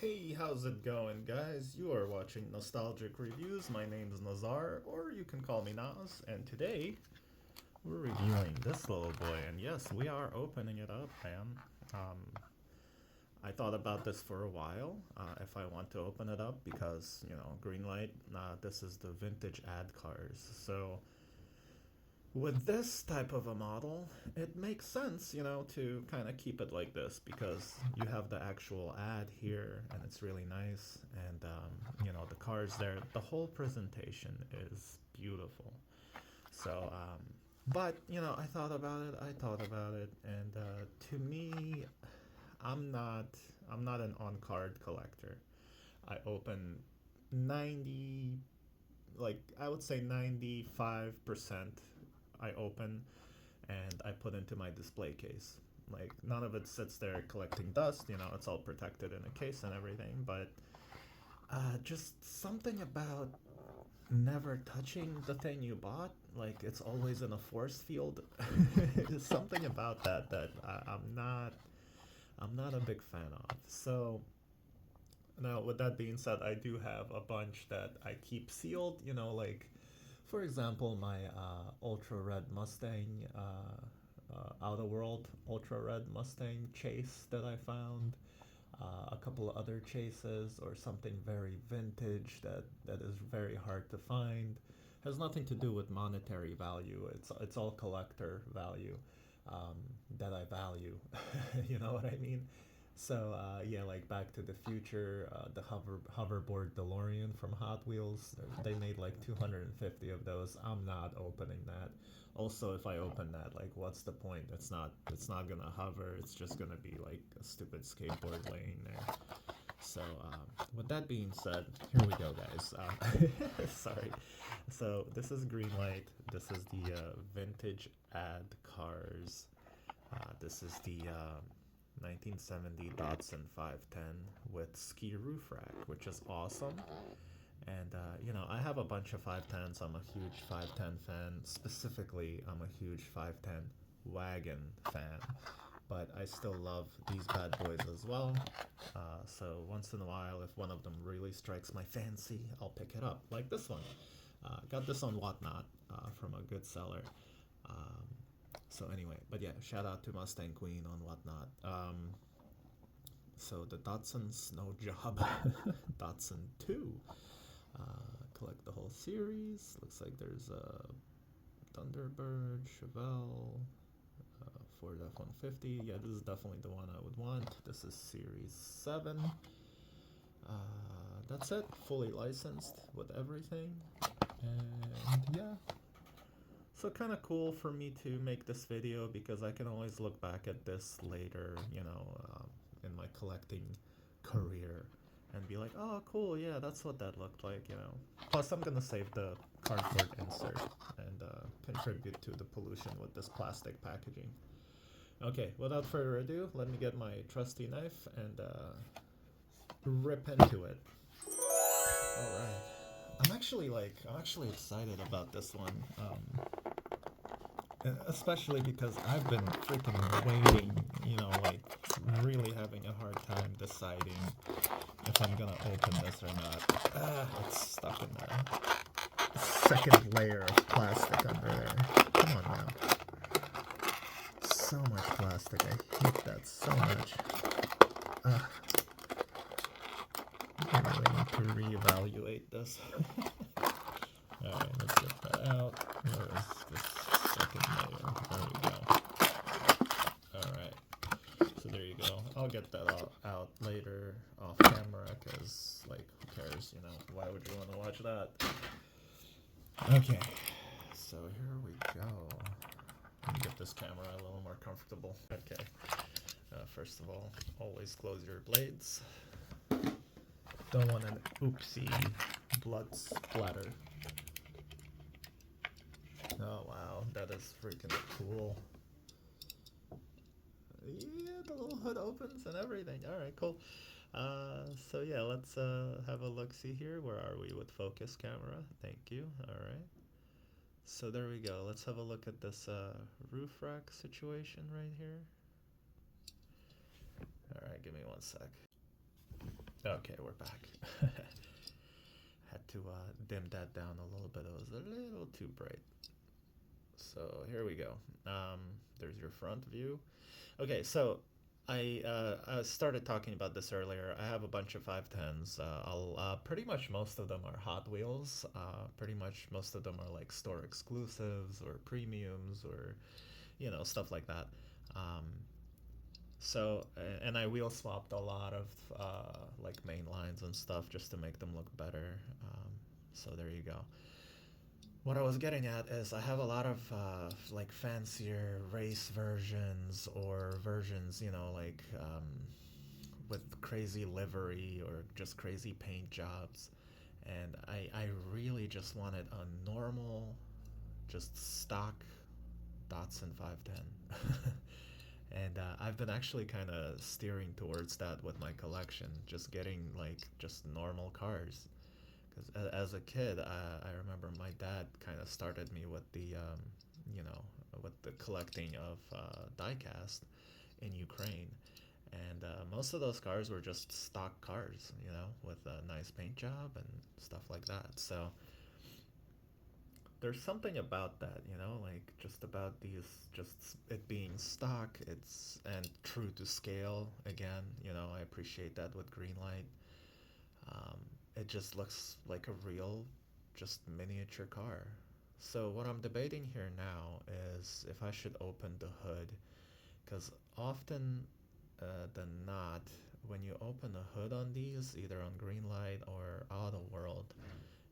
Hey, how's it going, guys? You are watching Nostalgic Reviews. My name is Nazar, or you can call me Naz, and today we're reviewing this little boy. And yes, we are opening it up, man. Um, I thought about this for a while, if I want to open it up, because, Greenlight, this is the vintage ad cars. So, with this type of a model, it makes sense, to kind of keep it like this because you have the actual ad here and it's really nice. And, the cars there, the whole presentation is beautiful. So, but, I thought about it, and to me, I'm not, I'm not an on-card collector. I open 90, like, I would say 95% I open and I put into my display case. Like none of it sits there collecting dust, it's all protected in a case and everything, but just something about never touching the thing you bought, like it's always in a force field. Something about that I'm not a big fan of. So now with that being said, I do have a bunch that I keep sealed, like for example, my Ultra Red Mustang, Outer World Ultra Red Mustang chase that I found, a couple of other chases, or something very vintage that is very hard to find. Has nothing to do with monetary value. It's all collector value, um, that I value. You know what I mean? So yeah, like Back to the Future, the hoverboard DeLorean from Hot Wheels. They made like 250 of those. I'm not opening that. Also, if I open that, like, what's the point? It's not gonna hover. It's just gonna be like a stupid skateboard laying there. So with that being said, here we go, guys. Sorry. So this is Greenlight. This is the vintage ad cars. This is the 1970 Datsun 510 with ski roof rack, which is awesome. And, I have a bunch of 510s. I'm a huge 510 fan. Specifically, I'm a huge 510 wagon fan. But I still love these bad boys as well. So once in a while, if one of them really strikes my fancy, I'll pick it up. Like this one. Got this on Whatnot from a good seller. Um, so anyway, but yeah, shout out to Mustang Queen on Whatnot. So the Datsun Snow Job, Datsun 2. Collect the whole series. Looks like there's a Thunderbird, Chevelle, Ford F-150. Yeah, this is definitely the one I would want. This is Series 7. That's it. Fully licensed with everything. And yeah. So kind of cool for me to make this video because I can always look back at this later, in my collecting career and be like, oh, cool, yeah, that's what that looked like, Plus, I'm gonna save the cardboard insert and contribute to the pollution with this plastic packaging. Okay, without further ado, let me get my trusty knife and rip into it. All right. I'm actually excited about this one. Especially because I've been freaking waiting, like really having a hard time deciding if I'm gonna open this or not. It's stuck in there. Second layer of plastic under there. Come on now. So much plastic. I hate that so much. I really need to reevaluate this. Alright, let's get that out. Where is this second layer? There we go. Alright, so there you go. I'll get that all out later off camera because, like, who cares, Why would you want to watch that? Okay, so here we go. Let me get this camera a little more comfortable. Okay, first of all, always close your blades. Don't want an oopsie blood splatter. Oh wow, that is freaking cool. Yeah, the little hood opens and everything. Alright, cool. So yeah, let's have a look-see here. Where are we with focus camera? Thank you. Alright. So there we go. Let's have a look at this roof rack situation right here. Alright, give me one sec. Okay, we're back. Had to dim that down a little bit. It was a little too bright. So here we go. Um, there's your front view. Okay, so I started talking about this earlier. I have a bunch of 510s. I'll pretty much most of them are Hot Wheels. Pretty much most of them are like store exclusives or premiums or stuff like that. Um, and I wheel swapped a lot of like main lines and stuff just to make them look better. So there you go. What I was getting at is I have a lot of like fancier race versions or versions, like with crazy livery or just crazy paint jobs. And I really just wanted a normal, just stock Datsun 510. And I've been actually kind of steering towards that with my collection, just getting like just normal cars. Because as a kid, I remember my dad kind of started me with you know, with the collecting of diecast in Ukraine, and most of those cars were just stock cars, with a nice paint job and stuff like that. So there's something about that, like just about these, just it being stock, it's and true to scale. Again, I appreciate that with Greenlight. Um, it just looks like a real, just miniature car. So what I'm debating here now is if I should open the hood, because often than not, when you open the hood on these, either on Greenlight or Auto World,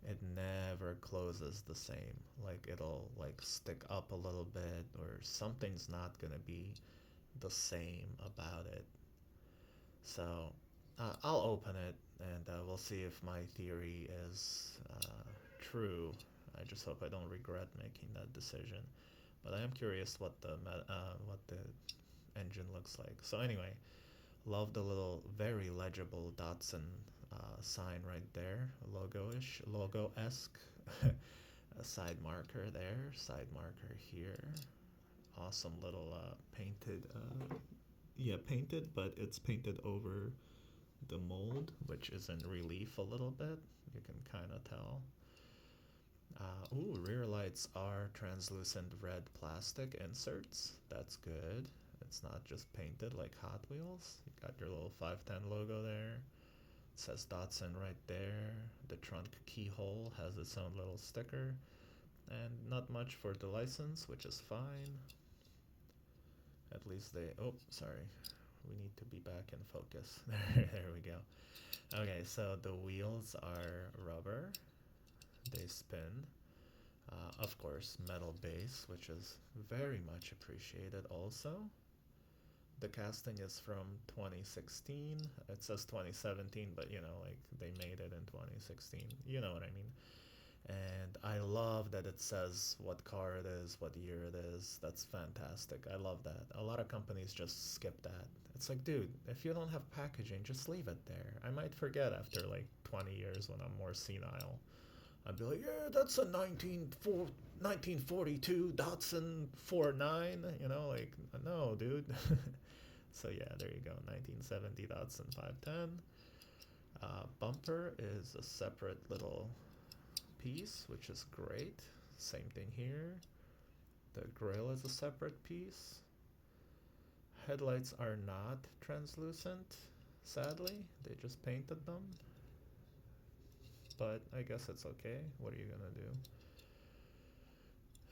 it never closes the same. Like it'll like stick up a little bit, or something's not gonna be the same about it. So I'll open it and we'll see if my theory is true. I just hope I don't regret making that decision. But I am curious what the engine looks like. So anyway, love the little very legible Datsun sign right there, logo-ish, logo-esque. A side marker there, side marker here. Awesome little painted, yeah, painted, but it's painted over the mold, which is in relief a little bit. You can kind of tell. Ooh, rear lights are translucent red plastic inserts. That's good. It's not just painted like Hot Wheels. You got your little 510 logo there. It says Datsun right there. The trunk keyhole has its own little sticker. And not much for the license, which is fine. At least they... Oh, sorry. We need to be back in focus. There we go. Okay, so the wheels are rubber. They spin. Of course, metal base, which is very much appreciated also. The casting is from 2016. It says 2017, but like they made it in 2016. You know what I mean? And I love that it says what car it is, what year it is. That's fantastic. I love that. A lot of companies just skip that. It's like, dude, if you don't have packaging, just leave it there. I might forget after like 20 years when I'm more senile. I'd be like, yeah, that's a 1942 Datsun 49, like, no, dude. So yeah, there you go, 1970 Datsun 510. Bumper is a separate little piece, which is great. Same thing here. The grill is a separate piece. Headlights are not translucent, sadly. They just painted them. But I guess it's okay. What are you gonna do?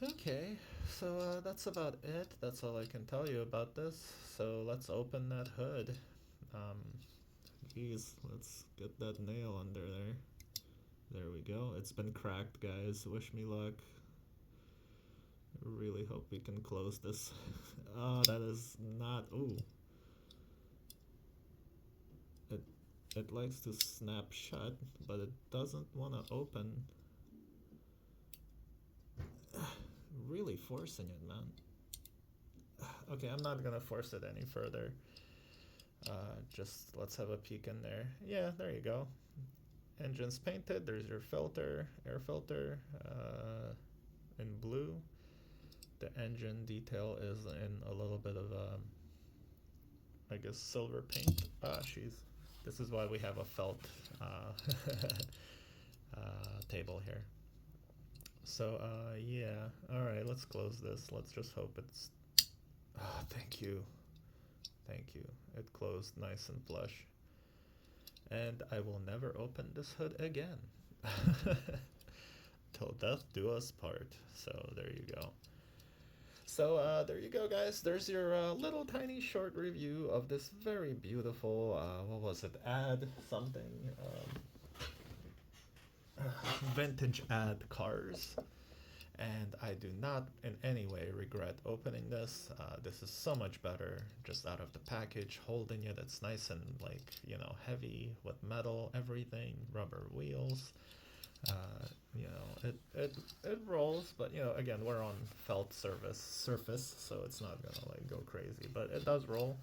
Okay, so that's about it. That's all I can tell you about this. So let's open that hood. Um, Geez, let's get that nail under there. There we go. It's been cracked, guys. Wish me luck. Really hope we can close this. Oh, that is not... Ooh. It, it likes to snap shut, but it doesn't want to open. Really forcing it, man. Okay, I'm not gonna force it any further. Just let's have a peek in there. Yeah, there you go. Engine's painted. There's your filter, air filter, in blue. The engine detail is in a little bit of I guess silver paint. Ah, she's This is why we have a felt table here. So, yeah. Alright, let's close this. Let's just hope it's... Oh, thank you. Thank you. It closed nice and flush. And I will never open this hood again. Till death do us part. So, there you go. So, there you go, guys. There's your little tiny short review of this very beautiful, what was it? Ad something. Vintage ad cars. And I do not in any way regret opening this. This is so much better just out of the package, holding it. It's nice and like, you know, heavy with metal, everything, rubber wheels. You know, it rolls, but you know, again, we're on felt surface, so it's not gonna like go crazy. But it does roll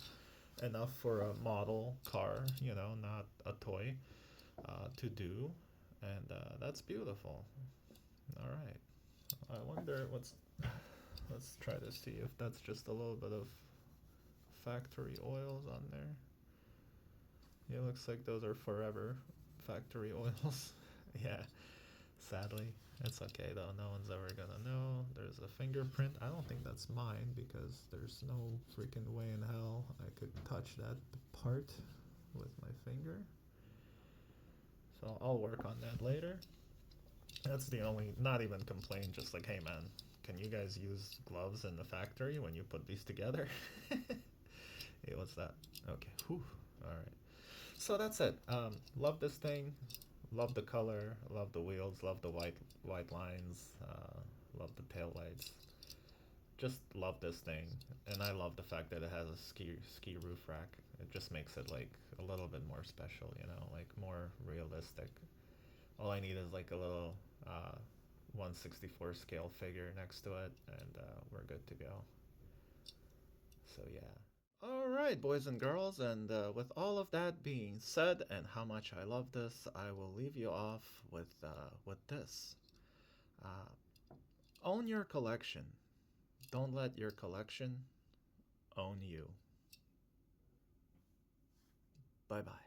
enough for a model car, you know, not a toy, to do, and that's beautiful. All right. I wonder what's. Let's try to see if that's just a little bit of factory oils on there. Yeah, it looks like those are forever factory oils. Yeah, sadly. It's okay though, no one's ever gonna know. There's a fingerprint. I don't think that's mine because there's no freaking way in hell I could touch that part with my finger. So I'll work on that later. That's the only, not even complain, just like, hey man, can you guys use gloves in the factory when you put these together? Hey, what's that? Okay, whew. Alright. So that's it. Love this thing. Love the color. Love the wheels. Love the white lines. Love the tail lights. Just love this thing. And I love the fact that it has a ski roof rack. It just makes it like a little bit more special, you know, like more realistic. All I need is like a little 1/64 scale figure next to it, and we're good to go. So yeah. All right, boys and girls, and with all of that being said, and how much I love this, I will leave you off with this. Uh, Own your collection. Don't let your collection own you. Bye bye.